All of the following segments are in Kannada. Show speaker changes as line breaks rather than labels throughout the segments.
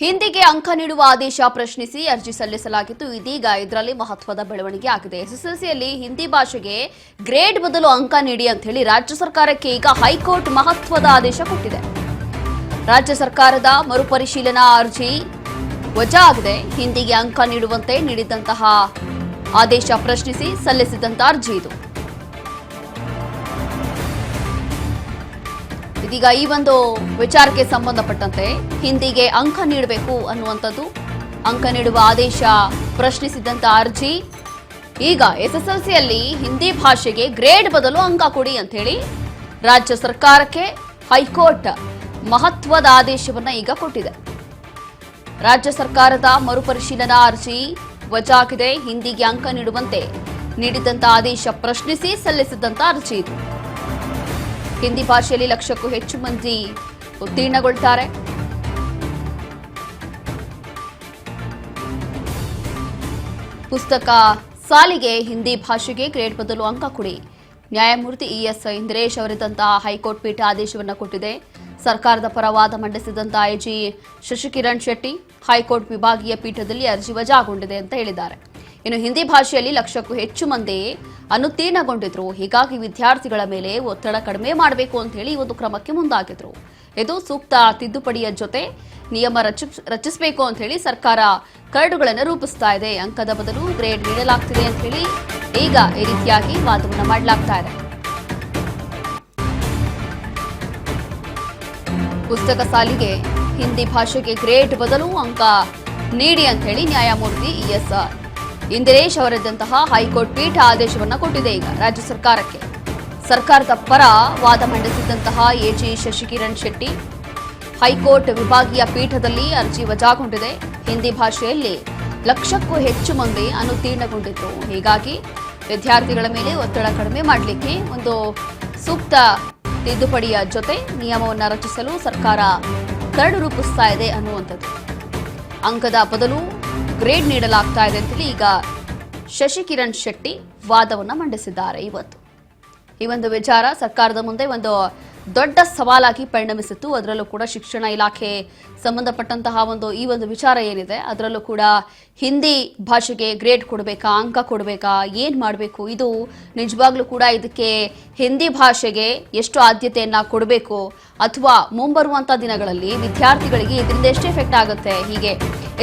ಹಿಂದಿಗೆ ಅಂಕ ನೀಡುವ ಆದೇಶ ಪ್ರಶ್ನಿಸಿ ಅರ್ಜಿ ಸಲ್ಲಿಸಲಾಗಿತ್ತು. ಇದೀಗ ಇದರಲ್ಲಿ ಮಹತ್ವದ ಬೆಳವಣಿಗೆ ಆಗಿದೆ. ಎಸ್ಎಸ್ಎಲ್ಸಿಯಲ್ಲಿ ಹಿಂದಿ ಭಾಷೆಗೆ ಗ್ರೇಡ್ ಬದಲು ಅಂಕ ನೀಡಿ ಅಂತ ಹೇಳಿ ರಾಜ್ಯ ಸರ್ಕಾರಕ್ಕೆ ಈಗ ಹೈಕೋರ್ಟ್ ಮಹತ್ವದ ಆದೇಶ ಕೊಟ್ಟಿದೆ. ರಾಜ್ಯ ಸರ್ಕಾರದ ಮರುಪರಿಶೀಲನಾ ಅರ್ಜಿ ವಜಾ ಆಗಿದೆ. ಹಿಂದಿಗೆ ಅಂಕ ನೀಡುವಂತೆ ನೀಡಿದಂತಹ ಆದೇಶ ಪ್ರಶ್ನಿಸಿ ಸಲ್ಲಿಸಿದಂತ ಅರ್ಜಿ ಇದು. ಇದೀಗ ಈ ಒಂದು ವಿಚಾರಕ್ಕೆ ಸಂಬಂಧಪಟ್ಟಂತೆ ಹಿಂದಿಗೆ ಅಂಕ ನೀಡಬೇಕು ಅನ್ನುವಂಥದ್ದು, ಅಂಕ ನೀಡುವ ಆದೇಶ ಪ್ರಶ್ನಿಸಿದಂತ ಅರ್ಜಿ. ಈಗ ಎಸ್ಎಸ್ಎಲ್ಸಿಯಲ್ಲಿ ಹಿಂದಿ ಭಾಷೆಗೆ ಗ್ರೇಡ್ ಬದಲು ಅಂಕ ಕೊಡಿ ಅಂತ ಹೇಳಿ ರಾಜ್ಯ ಸರ್ಕಾರಕ್ಕೆ ಹೈಕೋರ್ಟ್ ಮಹತ್ವದ ಆದೇಶವನ್ನ ಈಗ ಕೊಟ್ಟಿದೆ. ರಾಜ್ಯ ಸರ್ಕಾರದ ಮರುಪರಿಶೀಲನಾ ಅರ್ಜಿ ವಜಾ ಆಗಿದೆ. ಹಿಂದಿಗೆ ಅಂಕ ನೀಡುವಂತೆ ನೀಡಿದಂತ ಆದೇಶ ಪ್ರಶ್ನಿಸಿ ಸಲ್ಲಿಸಿದಂತ ಅರ್ಜಿ ಇದು. ಹಿಂದಿ ಭಾಷೆಯಲ್ಲಿ ಲಕ್ಷಕ್ಕೂ ಹೆಚ್ಚು ಮಂದಿ ಉತ್ತೀರ್ಣಗೊಳ್ತಾರೆ. ಪುಸ್ತಕ ಸಾಲಿಗೆ ಹಿಂದಿ ಭಾಷೆಗೆ ಗ್ರೇಡ್ ಬದಲು ಅಂಕ ಕೊಡಿ. ನ್ಯಾಯಮೂರ್ತಿ ಇಎಸ್ ಇಂದಿರೇಶ್ ಅವರಿದ್ದಂತಹ ಹೈಕೋರ್ಟ್ ಪೀಠ ಆದೇಶವನ್ನು ಕೊಟ್ಟಿದೆ. ಸರ್ಕಾರದ ಪರ ವಾದ ಮಂಡಿಸಿದಂತ ಐಜಿ ಶಶಿಕಿರಣ್ ಶೆಟ್ಟಿ ಹೈಕೋರ್ಟ್ ವಿಭಾಗೀಯ ಪೀಠದಲ್ಲಿ ಅರ್ಜಿ ವಜಾಗೊಂಡಿದೆ ಅಂತ ಹೇಳಿದ್ದಾರೆ. ಇನ್ನು ಹಿಂದಿ ಭಾಷೆಯಲ್ಲಿ ಲಕ್ಷಕ್ಕೂ ಹೆಚ್ಚು ಮಂದಿ ಅನುತ್ತೀರ್ಣಗೊಂಡಿದ್ರು. ಹೀಗಾಗಿ ವಿದ್ಯಾರ್ಥಿಗಳ ಮೇಲೆ ಒತ್ತಡ ಕಡಿಮೆ ಮಾಡಬೇಕು ಅಂತ ಹೇಳಿ ಒಂದು ಕ್ರಮಕ್ಕೆ ಮುಂದಾಗಿದ್ರು. ಇದು ಸೂಕ್ತ ತಿದ್ದುಪಡಿಯ ಜೊತೆ ನಿಯಮ ರಚಿಸಬೇಕು ಅಂತ ಹೇಳಿ ಸರ್ಕಾರ ಕರಡುಗಳನ್ನು ರೂಪಿಸ್ತಾ ಇದೆ. ಅಂಕದ ಬದಲು ಗ್ರೇಡ್ ನೀಡಲಾಗ್ತಿದೆ ಅಂತ ಹೇಳಿ ಈಗ ಈ ರೀತಿಯಾಗಿ ವಾದವನ್ನು ಮಾಡಲಾಗ್ತಾ ಇದೆ. ಪುಸ್ತಕ ಸಾಲಿಗೆ ಹಿಂದಿ ಭಾಷೆಗೆ ಗ್ರೇಡ್ ಬದಲು ಅಂಕ ನೀಡಿ ಅಂತ ಹೇಳಿ ನ್ಯಾಯಮೂರ್ತಿ ಇಎಸ್ ಇಂದಿರೇಶ್ ಅವರಿದ್ದಂತಹ ಹೈಕೋರ್ಟ್ ಪೀಠ ಆದೇಶವನ್ನು ಕೊಟ್ಟಿದೆ. ಈಗ ರಾಜ್ಯ ಸರ್ಕಾರಕ್ಕೆ ಸರ್ಕಾರದ ಪರ ವಾದ ಮಂಡಿಸಿದಂತಹ ಎಜಿ ಶಶಿಕಿರಣ್ ಶೆಟ್ಟಿ ಹೈಕೋರ್ಟ್ ವಿಭಾಗೀಯ ಪೀಠದಲ್ಲಿ ಅರ್ಜಿ ವಜಾಗೊಂಡಿದೆ. ಹಿಂದಿ ಭಾಷೆಯಲ್ಲಿ ಲಕ್ಷಕ್ಕೂ ಹೆಚ್ಚು ಮಂದಿ ಅನುತ್ತೀರ್ಣಗೊಂಡಿದ್ರು. ಹೀಗಾಗಿ ವಿದ್ಯಾರ್ಥಿಗಳ ಮೇಲೆ ಒತ್ತಡ ಕಡಿಮೆ ಮಾಡಲಿಕ್ಕೆ ಒಂದು ಸೂಕ್ತ ತಿದ್ದುಪಡಿಯ ಜೊತೆ ನಿಯಮವನ್ನು ರಚಿಸಲು ಸರ್ಕಾರ ಕರಡು ರೂಪಿಸ್ತಾ ಇದೆ ಅನ್ನುವಂಥದ್ದು. ಅಂಕದ ಬದಲು ಗ್ರೇಡ್ ನೀಡಲಾಗ್ತಾ ಇದೆ ಅಂತೇಳಿ ಈಗ ಶಶಿಕಿರಣ್ ಶೆಟ್ಟಿ ವಾದವನ್ನು ಮಂಡಿಸಿದ್ದಾರೆ. ಇವತ್ತು ಈ ಒಂದು ವಿಚಾರ ಸರ್ಕಾರದ ಮುಂದೆ ಒಂದು ದೊಡ್ಡ ಸವಾಲಾಗಿ ಪರಿಣಮಿಸಿತ್ತು. ಅದರಲ್ಲೂ ಕೂಡ ಶಿಕ್ಷಣ ಇಲಾಖೆ ಸಂಬಂಧಪಟ್ಟಂತಹ ಈ ಒಂದು ವಿಚಾರ ಏನಿದೆ ಅದರಲ್ಲೂ ಕೂಡ ಹಿಂದಿ ಭಾಷೆಗೆ ಗ್ರೇಡ್ ಕೊಡಬೇಕಾ, ಅಂಕ ಕೊಡಬೇಕಾ, ಏನು ಮಾಡಬೇಕು, ಇದು ನಿಜವಾಗ್ಲೂ ಕೂಡ ಇದಕ್ಕೆ ಹಿಂದಿ ಭಾಷೆಗೆ ಎಷ್ಟು ಆದ್ಯತೆಯನ್ನ ಕೊಡಬೇಕು ಅಥವಾ ಮುಂಬರುವಂಥ ದಿನಗಳಲ್ಲಿ ವಿದ್ಯಾರ್ಥಿಗಳಿಗೆ ಇದರಿಂದ ಎಷ್ಟು ಎಫೆಕ್ಟ್ ಆಗುತ್ತೆ, ಹೀಗೆ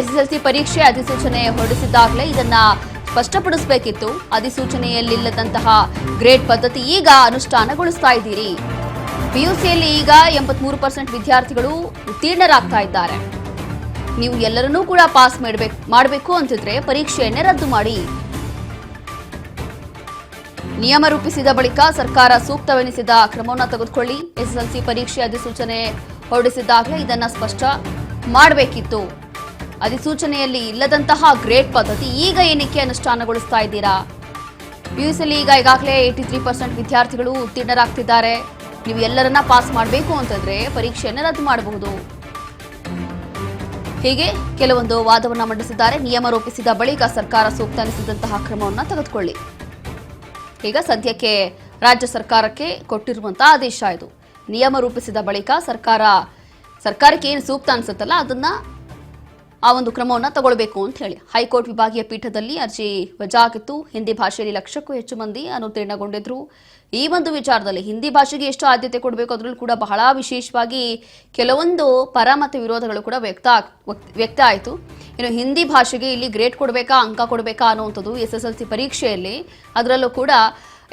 ಎಸ್ಎಸ್ಎಲ್ಸಿ ಪರೀಕ್ಷೆ ಅಧಿಸೂಚನೆ ಹೊರಡಿಸಿದ್ದಾಗಲೇ ಇದನ್ನ ಸ್ಪಷ್ಟಪಡಿಸಬೇಕಿತ್ತು. ಅಧಿಸೂಚನೆಯಲ್ಲಿಲ್ಲದಂತಹ ಗ್ರೇಡ್ ಪದ್ಧತಿ ಈಗ ಅನುಷ್ಠಾನಗೊಳಿಸ್ತಾ ಇದ್ದೀರಿ. ಪಿಯುಸಿಯಲ್ಲಿ ಈಗ 83% ವಿದ್ಯಾರ್ಥಿಗಳು ಉತ್ತೀರ್ಣರಾಗ್ತಾ ಇದ್ದಾರೆ. ನೀವು ಎಲ್ಲರನ್ನೂ ಕೂಡ ಪಾಸ್ ಮಾಡಬೇಕು ಅಂತಿದ್ರೆ ಪರೀಕ್ಷೆಯನ್ನೇ ರದ್ದು ಮಾಡಿ. ನಿಯಮ ರೂಪಿಸಿದ ಬಳಿಕ ಸರ್ಕಾರ ಸೂಕ್ತವೆನಿಸಿದ ಕ್ರಮವನ್ನು ತೆಗೆದುಕೊಳ್ಳಿ. ಎಸ್ಎಸ್ಎಲ್ಸಿ ಪರೀಕ್ಷೆ ಅಧಿಸೂಚನೆ ಹೊರಡಿಸಿದ್ದಾಗಲೇ ಇದನ್ನ ಸ್ಪಷ್ಟ ಮಾಡಬೇಕಿತ್ತು. ಅಧಿಸೂಚನೆಯಲ್ಲಿ ಇಲ್ಲದಂತಹ ಗ್ರೇಡ್ ಪದ್ಧತಿ ಈಗ ಏನಕ್ಕೆ ಅನುಷ್ಠಾನಗೊಳಿಸ್ತಾ ಇದ್ದೀರಾ? ಪಿಯುಸಿಯಲ್ಲಿ ಈಗಾಗಲೇ 83% ವಿದ್ಯಾರ್ಥಿಗಳು ಉತ್ತೀರ್ಣರಾಗ್ತಿದ್ದಾರೆ. ನೀವು ಎಲ್ಲರನ್ನ ಪಾಸ್ ಮಾಡಬೇಕು ಅಂತಂದ್ರೆ ಪರೀಕ್ಷೆಯನ್ನು ರದ್ದು ಮಾಡಬಹುದು. ಹೀಗೆ ಕೆಲವೊಂದು ವಾದವನ್ನ ಮಂಡಿಸಿದ್ದಾರೆ. ನಿಯಮ ರೂಪಿಸಿದ ಬಳಿಕ ಸರ್ಕಾರ ಸೂಕ್ತ ಅನಿಸಿದಂತಹ ಕ್ರಮವನ್ನು ತೆಗೆದುಕೊಳ್ಳಿ. ಈಗ ಸದ್ಯಕ್ಕೆ ರಾಜ್ಯ ಸರ್ಕಾರಕ್ಕೆ ಕೊಟ್ಟಿರುವಂತಹ ಆದೇಶ ಇದು. ನಿಯಮ ರೂಪಿಸಿದ ಬಳಿಕ ಸರ್ಕಾರಕ್ಕೆ ಏನು ಸೂಕ್ತ ಅನ್ಸುತ್ತಲ್ಲ ಅದನ್ನ ಆ ಒಂದು ಕ್ರಮವನ್ನು ತಗೊಳ್ಬೇಕು ಅಂತ ಹೇಳಿ ಹೈಕೋರ್ಟ್ ವಿಭಾಗೀಯ ಪೀಠದಲ್ಲಿ ಅರ್ಜಿ ವಜಾ ಆಗಿತ್ತು. ಹಿಂದಿ ಭಾಷೆಯಲ್ಲಿ ಲಕ್ಷಕ್ಕೂ ಹೆಚ್ಚು ಮಂದಿ ಅನುತ್ತೀರ್ಣಗೊಂಡಿದ್ರು. ಈ ಒಂದು ವಿಚಾರದಲ್ಲಿ ಹಿಂದಿ ಭಾಷೆಗೆ ಎಷ್ಟು ಆದ್ಯತೆ ಕೊಡಬೇಕು ಅದರಲ್ಲೂ ಕೂಡ ಬಹಳ ವಿಶೇಷವಾಗಿ ಕೆಲವೊಂದು ಪರ ಮತ್ತು ವಿರೋಧಗಳು ಕೂಡ ವ್ಯಕ್ತ ಆಯಿತು. ಇನ್ನು ಹಿಂದಿ ಭಾಷೆಗೆ ಇಲ್ಲಿ ಗ್ರೇಡ್ ಕೊಡಬೇಕಾ, ಅಂಕ ಕೊಡಬೇಕಾ ಅನ್ನುವಂಥದ್ದು ಎಸ್ಎಸ್ಎಲ್ಸಿ ಪರೀಕ್ಷೆಯಲ್ಲಿ, ಅದರಲ್ಲೂ ಕೂಡ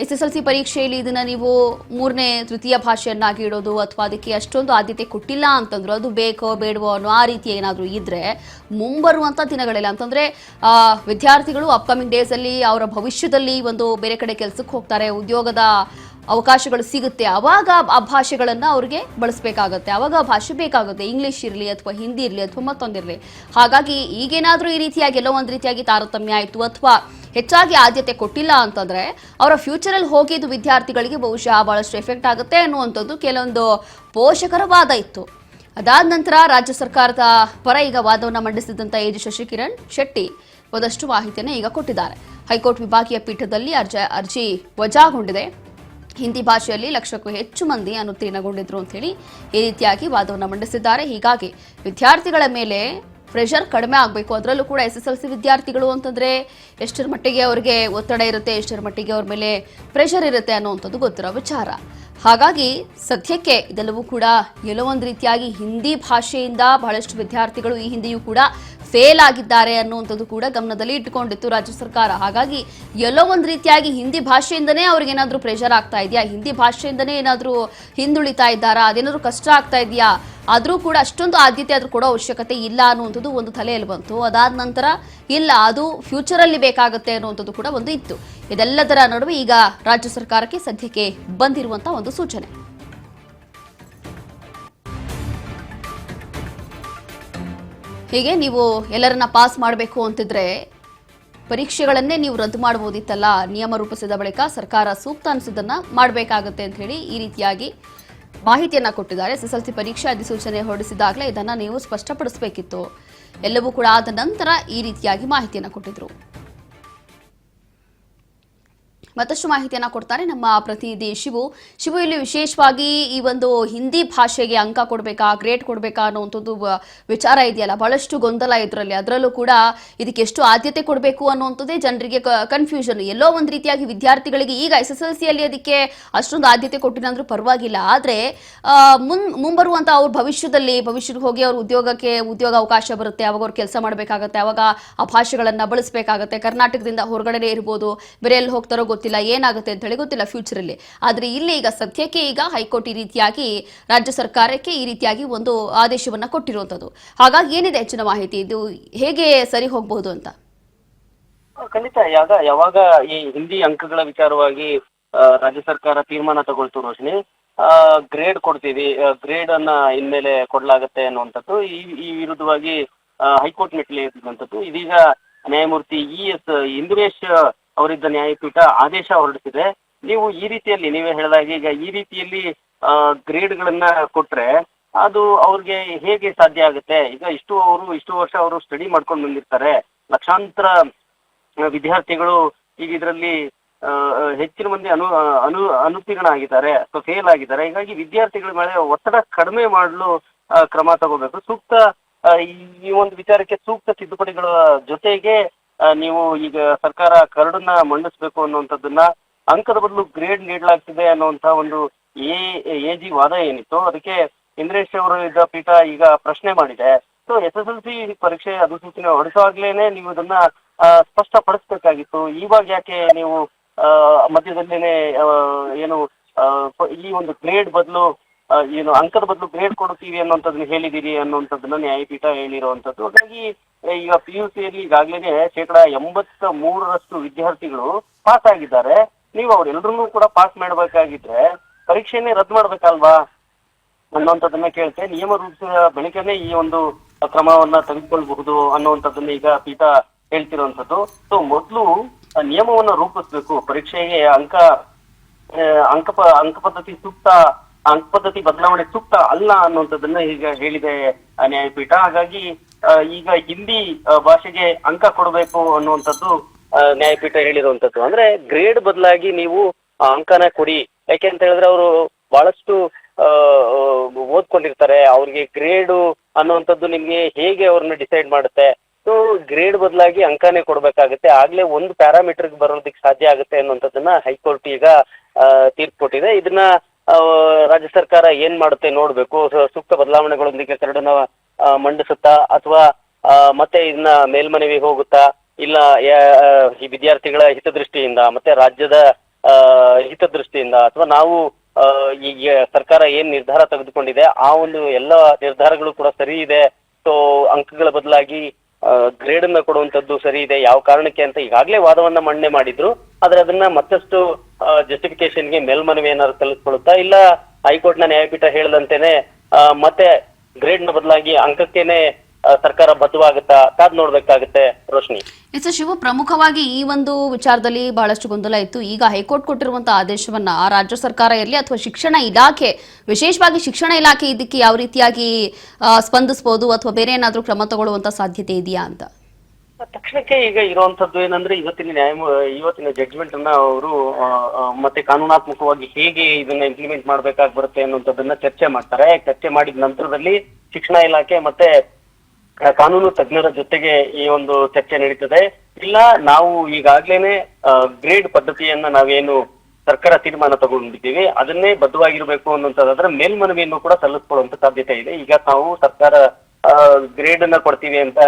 ಎಸ್ಎಸ್ಎಲ್ಸಿ ಪರೀಕ್ಷೆಯಲ್ಲಿ ಇದನ್ನ ನೀವು 3ನೇ ತೃತೀಯ ಭಾಷೆಯನ್ನಾಗಿ ಇಡೋದು ಅಥವಾ ಅದಕ್ಕೆ ಅಷ್ಟೊಂದು ಆದ್ಯತೆ ಕೊಟ್ಟಿಲ್ಲ ಅಂತಂದ್ರು ಅದು ಬೇಕೋ ಬೇಡವೋ ಅನ್ನೋ ಆ ರೀತಿ ಏನಾದರೂ ಇದ್ರೆ ಮುಂಬರುವಂಥ ದಿನಗಳಲ್ಲಿ ಅಂತಂದ್ರೆ ವಿದ್ಯಾರ್ಥಿಗಳು ಅಪ್ಕಮಿಂಗ್ ಡೇಸ್ ಅಲ್ಲಿ ಅವರ ಭವಿಷ್ಯದಲ್ಲಿ ಒಂದು ಬೇರೆ ಕಡೆ ಕೆಲಸಕ್ಕೆ ಹೋಗ್ತಾರೆ, ಉದ್ಯೋಗದ ಅವಕಾಶಗಳು ಸಿಗುತ್ತೆ, ಅವಾಗ ಆ ಭಾಷೆಗಳನ್ನು ಅವ್ರಿಗೆ ಬಳಸಬೇಕಾಗತ್ತೆ. ಅವಾಗ ಆ ಭಾಷೆ ಬೇಕಾಗುತ್ತೆ, ಇಂಗ್ಲಿಷ್ ಇರಲಿ ಅಥವಾ ಹಿಂದಿ ಇರಲಿ ಅಥವಾ ಮತ್ತೊಂದಿರಲಿ. ಹಾಗಾಗಿ ಈಗೇನಾದರೂ ಈ ರೀತಿಯಾಗಿ ಎಲ್ಲೋ ಒಂದು ರೀತಿಯಾಗಿ ತಾರತಮ್ಯ ಆಯಿತು ಅಥವಾ ಹೆಚ್ಚಾಗಿ ಆದ್ಯತೆ ಕೊಟ್ಟಿಲ್ಲ ಅಂತಂದ್ರೆ ಅವರ ಫ್ಯೂಚರಲ್ಲಿ ಹೋಗಿದ್ದು ವಿದ್ಯಾರ್ಥಿಗಳಿಗೆ ಬಹುಶಃ ಬಹಳಷ್ಟು ಎಫೆಕ್ಟ್ ಆಗುತ್ತೆ ಅನ್ನುವಂಥದ್ದು ಕೆಲವೊಂದು ಪೋಷಕರ ವಾದ ಇತ್ತು. ಅದಾದ ನಂತರ ರಾಜ್ಯ ಸರ್ಕಾರದ ಪರ ಈಗ ವಾದವನ್ನು ಮಂಡಿಸಿದಂಥ ಎಜಿ ಶಶಿಕಿರಣ್ ಶೆಟ್ಟಿ ಒಂದಷ್ಟು ಮಾಹಿತಿಯನ್ನು ಈಗ ಕೊಟ್ಟಿದ್ದಾರೆ. ಹೈಕೋರ್ಟ್ ವಿಭಾಗೀಯ ಪೀಠದಲ್ಲಿ ಅರ್ಜಿ ವಜಾಗೊಂಡಿದೆ. ಹಿಂದಿ ಭಾಷೆಯಲ್ಲಿ ಲಕ್ಷಕ್ಕೂ ಹೆಚ್ಚು ಮಂದಿ ಅನುತ್ತೀರ್ಣಗೊಂಡಿದ್ರು ಅಂತ ಹೇಳಿ ಈ ರೀತಿಯಾಗಿ ವಾದವನ್ನು ಮಂಡಿಸಿದ್ದಾರೆ. ಹೀಗಾಗಿ ವಿದ್ಯಾರ್ಥಿಗಳ ಮೇಲೆ ಪ್ರೆಷರ್ ಕಡಿಮೆ ಆಗಬೇಕು. ಅದರಲ್ಲೂ ಕೂಡ SSLC ವಿದ್ಯಾರ್ಥಿಗಳು ಅಂತಂದರೆ ಎಷ್ಟರ ಮಟ್ಟಿಗೆ ಅವರಿಗೆ ಒತ್ತಡ ಇರುತ್ತೆ, ಎಷ್ಟರ ಮಟ್ಟಿಗೆ ಅವ್ರ ಮೇಲೆ ಪ್ರೆಷರ್ ಇರುತ್ತೆ ಅನ್ನುವಂಥದ್ದು ಗೊತ್ತಿರೋ ವಿಚಾರ. ಹಾಗಾಗಿ ಸದ್ಯಕ್ಕೆ ಇದೆಲ್ಲವೂ ಕೂಡ ಎಲ್ಲೋ ಒಂದು ರೀತಿಯಾಗಿ ಹಿಂದಿ ಭಾಷೆಯಿಂದ ಬಹಳಷ್ಟು ವಿದ್ಯಾರ್ಥಿಗಳು ಈ ಹಿಂದೆಯೂ ಕೂಡ ಫೇಲ್ ಆಗಿದ್ದಾರೆ ಅನ್ನುವಂಥದ್ದು ಕೂಡ ಗಮನದಲ್ಲಿ ಇಟ್ಟುಕೊಂಡಿತ್ತು ರಾಜ್ಯ ಸರ್ಕಾರ. ಹಾಗಾಗಿ ಎಲ್ಲೋ ಒಂದು ರೀತಿಯಾಗಿ ಹಿಂದಿ ಭಾಷೆಯಿಂದನೇ ಅವ್ರಿಗೇನಾದರೂ ಪ್ರೆಷರ್ ಆಗ್ತಾ ಇದೆಯಾ, ಹಿಂದಿ ಭಾಷೆಯಿಂದನೇ ಏನಾದರೂ ಹಿಂದುಳಿತಾ ಇದ್ದಾರಾ, ಅದೇನಾದರೂ ಕಷ್ಟ ಆಗ್ತಾ ಇದೆಯಾ, ಆದರೂ ಕೂಡ ಅಷ್ಟೊಂದು ಆದ್ಯತೆ ಆದರೂ ಕೊಡೋ ಅವಶ್ಯಕತೆ ಇಲ್ಲ ಅನ್ನುವಂಥದ್ದು ಒಂದು ತಲೆಯಲ್ಲಿ ಬಂತು. ಅದಾದ ನಂತರ ಇಲ್ಲ, ಅದು ಫ್ಯೂಚರಲ್ಲಿ ಬೇಕಾಗುತ್ತೆ ಅನ್ನುವಂಥದ್ದು ಕೂಡ ಒಂದು ಇತ್ತು. ಇದೆಲ್ಲದರ ನಡುವೆ ಈಗ ರಾಜ್ಯ ಸರ್ಕಾರಕ್ಕೆ ಸದ್ಯಕ್ಕೆ ಬಂದಿರುವಂತಹ ಒಂದು ಸೂಚನೆ. ಹೀಗೆ ನೀವು ಎಲ್ಲರನ್ನ ಪಾಸ್ ಮಾಡಬೇಕು ಅಂತಿದ್ರೆ ಪರೀಕ್ಷೆಗಳನ್ನೇ ನೀವು ರದ್ದು ಮಾಡಬಹುದಿತ್ತಲ್ಲ, ನಿಯಮ ರೂಪಿಸಿದ ಬಳಿಕ ಸರ್ಕಾರ ಸೂಕ್ತ ಅನಿಸಿದ್ದನ್ನ ಮಾಡಬೇಕಾಗುತ್ತೆ ಅಂತ ಹೇಳಿ ಈ ರೀತಿಯಾಗಿ ಮಾಹಿತಿಯನ್ನ ಕೊಟ್ಟಿದ್ದಾರೆ. SSLC ಪರೀಕ್ಷೆ ಅಧಿಸೂಚನೆ ಹೊರಡಿಸಿದಾಗಲೇ ಇದನ್ನ ನೀವು ಸ್ಪಷ್ಟಪಡಿಸಬೇಕಿತ್ತು. ಎಲ್ಲವೂ ಕೂಡ ಆದ ನಂತರ ಈ ರೀತಿಯಾಗಿ ಮಾಹಿತಿಯನ್ನ ಕೊಟ್ಟಿದ್ರು. ಮತ್ತಷ್ಟು ಮಾಹಿತಿಯನ್ನ ಕೊಡ್ತಾರೆ ನಮ್ಮ ಪ್ರತಿನಿಧಿ ಶಿವು. ಇಲ್ಲಿ ವಿಶೇಷವಾಗಿ ಈ ಒಂದು ಹಿಂದಿ ಭಾಷೆಗೆ ಅಂಕ ಕೊಡಬೇಕಾ, ಗ್ರೇಡ್ ಕೊಡಬೇಕಾ ಅನ್ನುವಂಥದ್ದು ವಿಚಾರ ಇದೆಯಲ್ಲ, ಬಹಳಷ್ಟು ಗೊಂದಲ ಇದರಲ್ಲಿ. ಅದರಲ್ಲೂ ಕೂಡ ಇದಕ್ಕೆ ಎಷ್ಟು ಆದ್ಯತೆ ಕೊಡಬೇಕು ಅನ್ನುವಂಥದ್ದೇ ಜನರಿಗೆ ಕನ್ಫ್ಯೂಷನ್. ಎಲ್ಲೋ ಒಂದು ರೀತಿಯಾಗಿ ವಿದ್ಯಾರ್ಥಿಗಳಿಗೆ ಈಗ SSLCಯಲ್ಲಿ ಅದಕ್ಕೆ ಅಷ್ಟೊಂದು ಆದ್ಯತೆ ಕೊಟ್ಟಿಲ್ಲ ಪರವಾಗಿಲ್ಲ, ಆದರೆ ಮುಂಬರುವಂಥ ಅವ್ರ ಭವಿಷ್ಯಕ್ಕೆ ಹೋಗಿ ಅವ್ರ ಉದ್ಯೋಗ ಅವಕಾಶ ಬರುತ್ತೆ, ಅವಾಗ ಅವ್ರು ಕೆಲಸ ಮಾಡಬೇಕಾಗತ್ತೆ, ಅವಾಗ ಆ ಭಾಷೆಗಳನ್ನು ಬಳಸಬೇಕಾಗತ್ತೆ. ಕರ್ನಾಟಕದಿಂದ ಹೊರಗಡೆ ಇರ್ಬೋದು, ಬೇರೆ ಎಲ್ಲಿ ಹೋಗ್ತಾರೋ ಗೊತ್ತಿಲ್ಲ, ಏನಾಗುತ್ತೆ ಅಂತ ಹೇಳಿ ಗೊತ್ತಿಲ್ಲ ಫ್ಯೂಚರಲ್ಲಿ. ಆದ್ರೆ ಇಲ್ಲಿ ಈಗ ಸದ್ಯಕ್ಕೆ ಈಗ ಹೈಕೋರ್ಟ್ ಈ ರೀತಿಯಾಗಿ ರಾಜ್ಯ ಸರ್ಕಾರಕ್ಕೆ ಈ ರೀತಿಯಾಗಿ ಒಂದು ಆದೇಶವನ್ನ ಕೊಟ್ಟಿರುವಂತದ್ದು. ಹಾಗಾಗಿ ಏನಿದೆ ಹೆಚ್ಚಿನ ಮಾಹಿತಿ, ಇದು ಹೇಗೆ ಸರಿ ಹೋಗಬಹುದು ಅಂತ?
ಖಂಡಿತ ಯಾವಾಗ ಈ ಹಿಂದಿ ಅಂಕಗಳ ವಿಚಾರವಾಗಿ ರಾಜ್ಯ ಸರ್ಕಾರ ತೀರ್ಮಾನ ತಗೊಳ್ತು ರೋಶಿನಿ, ಗ್ರೇಡ್ ಕೊಡ್ತೀವಿ, ಗ್ರೇಡ್ ಅನ್ನ ಇನ್ಮೇಲೆ ಕೊಡ್ಲಾಗತ್ತೆ ಅನ್ನುವಂಥದ್ದು ಈ ವಿರುದ್ಧವಾಗಿ ಹೈಕೋರ್ಟ್ ಮೆಟ್ಟಿಲೇರಿರುವಂಥದ್ದು. ಇದೀಗ ನ್ಯಾಯಮೂರ್ತಿ ES ಇಂದಿರೇಶ್ ಅವರಿದ್ದ ನ್ಯಾಯಪೀಠ ಆದೇಶ ಹೊರಡಿಸಿದೆ. ನೀವು ಈ ರೀತಿಯಲ್ಲಿ, ನೀವೇ ಹೇಳಿದಾಗ ಈಗ ಈ ರೀತಿಯಲ್ಲಿ ಗ್ರೇಡ್ಗಳನ್ನ ಕೊಟ್ರೆ ಅದು ಅವ್ರಿಗೆ ಹೇಗೆ ಸಾಧ್ಯ ಆಗುತ್ತೆ? ಈಗ ಇಷ್ಟು ವರ್ಷ ಅವರು ಸ್ಟಡಿ ಮಾಡ್ಕೊಂಡು ಬಂದಿರ್ತಾರೆ, ಲಕ್ಷಾಂತರ ವಿದ್ಯಾರ್ಥಿಗಳು ಈಗ ಇದರಲ್ಲಿ ಹೆಚ್ಚಿನ ಮಂದಿ ಅನುತ್ತೀರ್ಣ ಆಗಿದ್ದಾರೆ ಅಥವಾ ಫೇಲ್ ಆಗಿದ್ದಾರೆ. ಹೀಗಾಗಿ ವಿದ್ಯಾರ್ಥಿಗಳ ಮೇಲೆ ಒತ್ತಡ ಕಡಿಮೆ ಮಾಡಲು ಕ್ರಮ ತಗೋಬೇಕು. ಈ ಒಂದು ವಿಚಾರಕ್ಕೆ ಸೂಕ್ತ ತಿದ್ದುಪಡಿಗಳ ಜೊತೆಗೆ ನೀವು ಈಗ ಸರ್ಕಾರ ಕರಡನ್ನ ಮಂಡಿಸ್ಬೇಕು ಅನ್ನುವಂಥದ್ದನ್ನ, ಅಂಕದ ಬದಲು ಗ್ರೇಡ್ ನೀಡಲಾಗ್ತಿದೆ ಅನ್ನುವಂಥ ಒಂದು AG ವಾದ ಏನಿತ್ತು, ಅದಕ್ಕೆ ಇಂದ್ರೇಶ್ ಅವರು ಇದ್ದ ಪೀಠ ಈಗ ಪ್ರಶ್ನೆ ಮಾಡಿದೆ. ಸೊ SSLC ಪರೀಕ್ಷೆ ಅಧಿಸೂಚನೆ ಹೊರಡಿಸುವಾಗ್ಲೇನೆ ನೀವು ಇದನ್ನ ಸ್ಪಷ್ಟಪಡಿಸ್ಬೇಕಾಗಿತ್ತು. ಇವಾಗ ಯಾಕೆ ನೀವು ಮಧ್ಯದಲ್ಲೇನೆ ಈ ಒಂದು ಗ್ರೇಡ್ ಬದಲು ಅಂಕದ ಬದಲು ಗ್ರೇಡ್ ಕೊಡ್ತೀವಿ ಅನ್ನುವಂಥದ್ದನ್ನ ಹೇಳಿದಿರಿ ಅನ್ನುವಂಥದ್ದನ್ನ ನ್ಯಾಯಪೀಠ ಹೇಳಿರುವಂಥದ್ದು. ಹಾಗಾಗಿ ಈಗ PUCಯಲ್ಲಿ ಈಗಾಗಲೇ 83% ವಿದ್ಯಾರ್ಥಿಗಳು ಪಾಸ್ ಆಗಿದ್ದಾರೆ. ನೀವು ಅವ್ರೆಲ್ಲರನ್ನೂ ಕೂಡ ಪಾಸ್ ಮಾಡಬೇಕಾಗಿದ್ರೆ ಪರೀಕ್ಷೆನೇ ರದ್ದು ಮಾಡ್ಬೇಕಲ್ವಾ ಅನ್ನುವಂಥದ್ದನ್ನ ಕೇಳ್ತೆ. ನಿಯಮ ರೂಪಿಸಿದ ಬಳಿಕನೇ ಈ ಒಂದು ಕ್ರಮವನ್ನ ತೆಗೆದುಕೊಳ್ಬಹುದು ಅನ್ನುವಂಥದ್ದನ್ನ ಈಗ ಪೀಠ ಹೇಳ್ತಿರುವಂಥದ್ದು. ಸೊ ಮೊದಲು ನಿಯಮವನ್ನ ರೂಪಿಸ್ಬೇಕು, ಪರೀಕ್ಷೆಗೆ ಅಂಕ ಪದ್ಧತಿ ಸೂಕ್ತ, ಅಂಕ ಪದ್ಧತಿ ಬದಲಾವಣೆ ಸೂಕ್ತ ಅಲ್ಲ ಅನ್ನುವಂಥದ್ದನ್ನ ಈಗ ಹೇಳಿದೆ ನ್ಯಾಯಪೀಠ. ಹಾಗಾಗಿ ಈಗ ಹಿಂದಿ ಭಾಷೆಗೆ ಅಂಕ ಕೊಡಬೇಕು ಅನ್ನುವಂಥದ್ದು ನ್ಯಾಯಪೀಠ ಹೇಳಿರುವಂಥದ್ದು. ಅಂದ್ರೆ ಗ್ರೇಡ್ ಬದಲಾಗಿ ನೀವು ಅಂಕನ ಕೊಡಿ, ಯಾಕೆಂತ ಹೇಳಿದ್ರೆ ಅವರು ಬಹಳಷ್ಟು ಓದ್ಕೊಂಡಿರ್ತಾರೆ, ಅವ್ರಿಗೆ ಗ್ರೇಡು ಅನ್ನುವಂಥದ್ದು ನಿಮ್ಗೆ ಹೇಗೆ ಅವ್ರನ್ನ ಡಿಸೈಡ್ ಮಾಡುತ್ತೆ. ಸೊ ಗ್ರೇಡ್ ಬದಲಾಗಿ ಅಂಕನೇ ಕೊಡ್ಬೇಕಾಗುತ್ತೆ, ಆಗ್ಲೇ ಒಂದು ಪ್ಯಾರಾಮೀಟರ್ಗೆ ಬರೋದಕ್ಕೆ ಸಾಧ್ಯ ಆಗುತ್ತೆ ಅನ್ನುವಂಥದ್ದನ್ನ ಹೈಕೋರ್ಟ್ ಈಗ ತೀರ್ಪು ಕೊಟ್ಟಿದೆ. ಇದನ್ನ ರಾಜ್ಯ ಸರ್ಕಾರ ಏನ್ ಮಾಡುತ್ತೆ ನೋಡ್ಬೇಕು. ಸೂಕ್ತ ಬದಲಾವಣೆಗಳೊಂದಿಗೆ ಕರಡನ್ನ ಮಂಡಿಸುತ್ತಾ ಅಥವಾ ಮತ್ತೆ ಇದನ್ನ ಮೇಲ್ಮನವಿ ಹೋಗುತ್ತಾ, ಇಲ್ಲ ಈ ವಿದ್ಯಾರ್ಥಿಗಳ ಹಿತದೃಷ್ಟಿಯಿಂದ ಮತ್ತೆ ರಾಜ್ಯದ ಹಿತದೃಷ್ಟಿಯಿಂದ, ಅಥವಾ ನಾವು ಈಗ ಸರ್ಕಾರ ಏನ್ ನಿರ್ಧಾರ ತೆಗೆದುಕೊಂಡಿದೆ ಆ ಒಂದು ಎಲ್ಲ ನಿರ್ಧಾರಗಳು ಕೂಡ ಸರಿ ಇದೆ, ಸೊ ಅಂಕಗಳ ಬದಲಾಗಿ ಗ್ರೇಡ್ ಅನ್ನ ಕೊಡುವಂತದ್ದು ಸರಿ ಇದೆ, ಯಾವ ಕಾರಣಕ್ಕೆ ಅಂತ ಈಗಾಗಲೇ ವಾದವನ್ನ ಮಂಡನೆ ಮಾಡಿದ್ರು. ಆದ್ರೆ ಅದನ್ನ ಮತ್ತಷ್ಟು ಜಸ್ಟಿಫಿಕೇಶನ್ಗೆ ಮೇಲ್ಮನವಿ ಏನಾದ್ರು ಸಲ್ಲಿಸ್ಕೊಳ್ಳುತ್ತಾ, ಇಲ್ಲ ಹೈಕೋರ್ಟ್ ನ ನ್ಯಾಯಪೀಠ ಹೇಳದಂತೆನೆ ಮತ್ತೆ ಗ್ರೇಡ್ ನ ಬದಲಾಗಿ ಅಂಕಕ್ಕೇನೆ ಸರ್ಕಾರ ಬದ್ಧವಾಗುತ್ತಾ ಕಾದ್ ನೋಡ್ಬೇಕಾಗುತ್ತೆ ರೋಶಿನಿ.
ಎಸ್ ಶಿವು, ಪ್ರಮುಖವಾಗಿ ಈ ಒಂದು ವಿಚಾರದಲ್ಲಿ ಬಹಳಷ್ಟು ಗೊಂದಲ ಇತ್ತು. ಈಗ ಹೈಕೋರ್ಟ್ ಕೊಟ್ಟಿರುವಂತಹ ಆದೇಶವನ್ನ ರಾಜ್ಯ ಸರ್ಕಾರ ಇರಲಿ ಅಥವಾ ಶಿಕ್ಷಣ ಇಲಾಖೆ, ವಿಶೇಷವಾಗಿ ಶಿಕ್ಷಣ ಇಲಾಖೆ ಇದಕ್ಕೆ ಯಾವ ರೀತಿಯಾಗಿ ಸ್ಪಂದಿಸಬಹುದು ಅಥವಾ ಬೇರೆ ಏನಾದ್ರೂ ಕ್ರಮ ತಗೊಳ್ಳುವಂತ ಸಾಧ್ಯತೆ ಇದೆಯಾ ಅಂತ?
ತಕ್ಷಣಕ್ಕೆ ಈಗ ಇರುವಂತದ್ದು ಏನಂದ್ರೆ ಇವತ್ತಿನ ಜಡ್ಜ್ಮೆಂಟ್ ಅನ್ನ ಅವರು ಮತ್ತೆ ಕಾನೂನಾತ್ಮಕವಾಗಿ ಹೇಗೆ ಇದನ್ನ ಇಂಪ್ಲಿಮೆಂಟ್ ಮಾಡ್ಬೇಕಾಗಿ ಬರುತ್ತೆ ಅನ್ನುವಂಥದ್ದನ್ನ ಚರ್ಚೆ ಮಾಡ್ತಾರೆ. ಚರ್ಚೆ ಮಾಡಿದ ನಂತರದಲ್ಲಿ ಶಿಕ್ಷಣ ಇಲಾಖೆ ಮತ್ತೆ ಕಾನೂನು ತಜ್ಞರ ಜೊತೆಗೆ ಈ ಒಂದು ಚರ್ಚೆ ನಡೀತದೆ. ಇಲ್ಲ ನಾವು ಈಗಾಗ್ಲೇನೆ ಗ್ರೇಡ್ ಪದ್ಧತಿಯನ್ನ ನಾವೇನು ಸರ್ಕಾರ ತೀರ್ಮಾನ ತಗೊಂಡಿದ್ದೀವಿ ಅದನ್ನೇ ಬದ್ಧವಾಗಿರ್ಬೇಕು ಅನ್ನುವಂಥದ್ದಾದ್ರೆ ಮೇಲ್ಮನವಿಯನ್ನು ಕೂಡ ಸಲ್ಲಿಸ್ಕೊಳ್ಳುವಂತ ಸಾಧ್ಯತೆ ಇದೆ. ಈಗ ನಾವು ಸರ್ಕಾರ ಗ್ರೇಡ್ ಅನ್ನ ಕೊಡ್ತೀವಿ ಅಂತ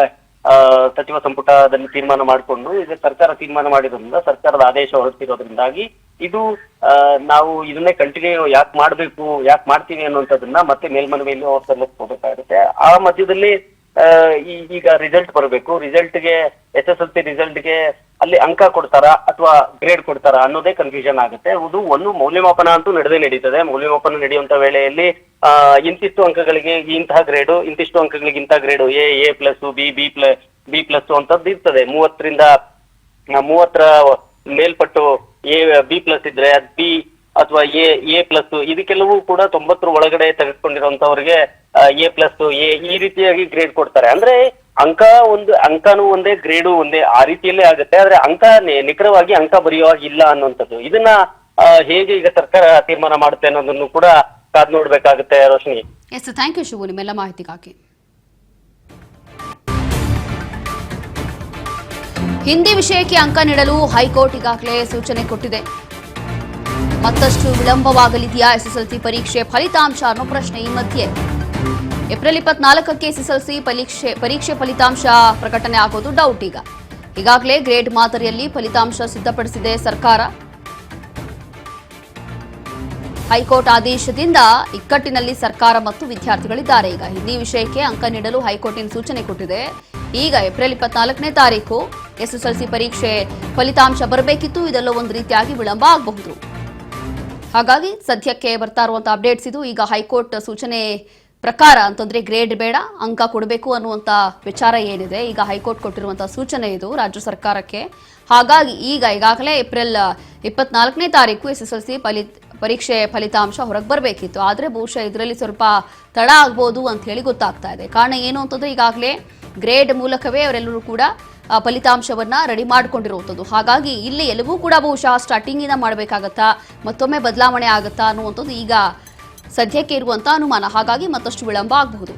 ಸಚಿವ ಸಂಪುಟದಲ್ಲಿ ತೀರ್ಮಾನ ಮಾಡಿಕೊಂಡು ಈಗ ಸರ್ಕಾರ ತೀರ್ಮಾನ ಮಾಡಿರೋದ್ರಿಂದ ಸರ್ಕಾರದ ಆದೇಶ ಹೊರಟಿರೋದ್ರಿಂದಾಗಿ ಇದು ನಾವು ಇದನ್ನೇ ಕಂಟಿನ್ಯೂ ಯಾಕೆ ಮಾಡ್ತೀವಿ ಅನ್ನುವಂಥದ್ದನ್ನ ಮತ್ತೆ ಮೇಲ್ಮನವಿಯಲ್ಲಿ ಅವ್ರು ಸಲ್ಲಿಸ್ಕೋಬೇಕಾಗುತ್ತೆ. ಆ ಮಧ್ಯದಲ್ಲಿ ಈಗ ರಿಸಲ್ಟ್ ಬರಬೇಕು. ರಿಸಲ್ಟ್ಗೆ SSLC ರಿಸಲ್ಟ್ಗೆ ಅಲ್ಲಿ ಅಂಕ ಕೊಡ್ತಾರಾ ಅಥವಾ ಗ್ರೇಡ್ ಕೊಡ್ತಾರಾ ಅನ್ನೋದೇ ಕನ್ಫ್ಯೂಷನ್ ಆಗುತ್ತೆ. ಅದು ಒಂದು ಮೌಲ್ಯಮಾಪನ ಅಂತೂ ನಡೀತದೆ. ಮೌಲ್ಯಮಾಪನ ನಡೆಯುವಂತ ವೇಳೆಯಲ್ಲಿ ಇಂತಿಷ್ಟು ಅಂಕಗಳಿಗೆ ಇಂತಹ ಗ್ರೇಡು, ಇಂತಿಷ್ಟು ಅಂಕಗಳಿಗೆ ಇಂತಹ grade, A plus, B plus ಅಂತದ್ದು ಇರ್ತದೆ. 30ರ ಮೇಲ್ಪಟ್ಟು B ಪ್ಲಸ್ ಇದ್ರೆ ಅದು B ಅಥವಾ A ಪ್ಲಸ್, ಇದಕ್ಕೆಲ್ಲವೂ ಕೂಡ 90ರ ಒಳಗಡೆ ತೆಗೆದುಕೊಂಡಿರುವಂತವ್ರಿಗೆ A ಪ್ಲಸ್, ಈ ರೀತಿಯಾಗಿ ಗ್ರೇಡ್ ಕೊಡ್ತಾರೆ. ಅಂದ್ರೆ ಅಂಕನೂ ಒಂದೇ, ಗ್ರೇಡು ಒಂದೇ, ಆ ರೀತಿಯಲ್ಲೇ ಆಗುತ್ತೆ. ಆದ್ರೆ ಅಂಕ ನಿಖರವಾಗಿ ಅಂಕ ಬರೆಯುವಾಗಿಲ್ಲ ಅನ್ನುವಂಥದ್ದು. ಇದನ್ನ ಹೇಗೆ ಈಗ ಸರ್ಕಾರ ತೀರ್ಮಾನ ಮಾಡುತ್ತೆ ಅನ್ನೋದನ್ನು ಕೂಡ ಕಾದ್ ನೋಡ್ಬೇಕಾಗುತ್ತೆ Roshini.
Yes, thank you Shivu ನಿಮ್ಮೆಲ್ಲ ಮಾಹಿತಿಗಾಗಿ. ಹಿಂದಿ ವಿಷಯಕ್ಕೆ ಅಂಕ ನೀಡಲು ಹೈಕೋರ್ಟ್ ಈಗಾಗಲೇ ಸೂಚನೆ ಕೊಟ್ಟಿದೆ. ಮತ್ತಷ್ಟು ವಿಳಂಬವಾಗಲಿದೆಯಾ SSLC ಪರೀಕ್ಷೆ ಫಲಿತಾಂಶ ಅನ್ನೋ ಪ್ರಶ್ನೆ ಈ ಮಧ್ಯೆ. ಏಪ್ರಿಲ್ 24ಕ್ಕೆ SSLC ಪರೀಕ್ಷೆ ಫಲಿತಾಂಶ ಪ್ರಕಟಣೆ ಆಗೋದು ಡೌಟ್. ಈಗಾಗಲೇ ಗ್ರೇಡ್ ಮಾದರಿಯಲ್ಲಿ ಫಲಿತಾಂಶ ಸಿದ್ಧಪಡಿಸಿದೆ ಸರ್ಕಾರ. ಹೈಕೋರ್ಟ್ ಆದೇಶದಿಂದ ಇಕ್ಕಟ್ಟಿನಲ್ಲಿ ಸರ್ಕಾರ ಮತ್ತು ವಿದ್ಯಾರ್ಥಿಗಳಿದ್ದಾರೆ. ಈಗ ಹಿಂದಿ ವಿಷಯಕ್ಕೆ ಅಂಕ ನೀಡಲು ಹೈಕೋರ್ಟಿನ ಸೂಚನೆ ಕೊಟ್ಟಿದೆ. ಈಗ ಏಪ್ರಿಲ್ 24ನೇ ತಾರೀಕು SSLC ಪರೀಕ್ಷೆ ಫಲಿತಾಂಶ ಬರಬೇಕಿತ್ತು. ಇದೆಲ್ಲ ಒಂದು ರೀತಿಯಾಗಿ ವಿಳಂಬ ಆಗಬಹುದು. ಹಾಗಾಗಿ ಸದ್ಯಕ್ಕೆ ಬರ್ತಾ ಇರುವಂತಹ ಅಪ್ಡೇಟ್ಸ್ ಇದು. ಈಗ ಹೈಕೋರ್ಟ್ ಸೂಚನೆ ಪ್ರಕಾರ ಅಂತಂದ್ರೆ ಗ್ರೇಡ್ ಬೇಡ, ಅಂಕ ಕೊಡಬೇಕು ಅನ್ನುವಂಥ ವಿಚಾರ ಏನಿದೆ, ಈಗ ಹೈಕೋರ್ಟ್ ಕೊಟ್ಟಿರುವಂತಹ ಸೂಚನೆ ಇದು ರಾಜ್ಯ ಸರ್ಕಾರಕ್ಕೆ. ಹಾಗಾಗಿ ಈಗಾಗಲೇ ಏಪ್ರಿಲ್ 24ನೇ ತಾರೀಕು SSLC ಪರೀಕ್ಷೆ ಫಲಿತಾಂಶ ಹೊರಗೆ ಬರಬೇಕಿತ್ತು. ಆದರೆ ಬಹುಶಃ ಇದರಲ್ಲಿ ಸ್ವಲ್ಪ ತಡ ಆಗ್ಬೋದು ಅಂತ ಹೇಳಿ ಗೊತ್ತಾಗ್ತಾ ಇದೆ. ಕಾರಣ ಏನು ಅಂತಂದ್ರೆ ಈಗಾಗಲೇ ಗ್ರೇಡ್ ಮೂಲಕವೇ ಅವರೆಲ್ಲರೂ ಕೂಡ ಫಲಿತಾಂಶವನ್ನ ರೆಡಿ ಮಾಡಿಕೊಂಡಿರುವಂಥದ್ದು. ಹಾಗಾಗಿ ಇಲ್ಲಿ ಎಲ್ಲವೂ ಕೂಡ ಬಹುಶಃ ಸ್ಟಾರ್ಟಿಂಗಿಂದ ಮಾಡಬೇಕಾಗತ್ತಾ, ಮತ್ತೊಮ್ಮೆ ಬದಲಾವಣೆ ಆಗುತ್ತಾ ಅನ್ನುವಂಥದ್ದು ಈಗ ಸದ್ಯಕ್ಕೆ ಇರುವಂತಹ ಅನುಮಾನ. ಹಾಗಾಗಿ ಮತ್ತಷ್ಟು ವಿಳಂಬ ಆಗಬಹುದು.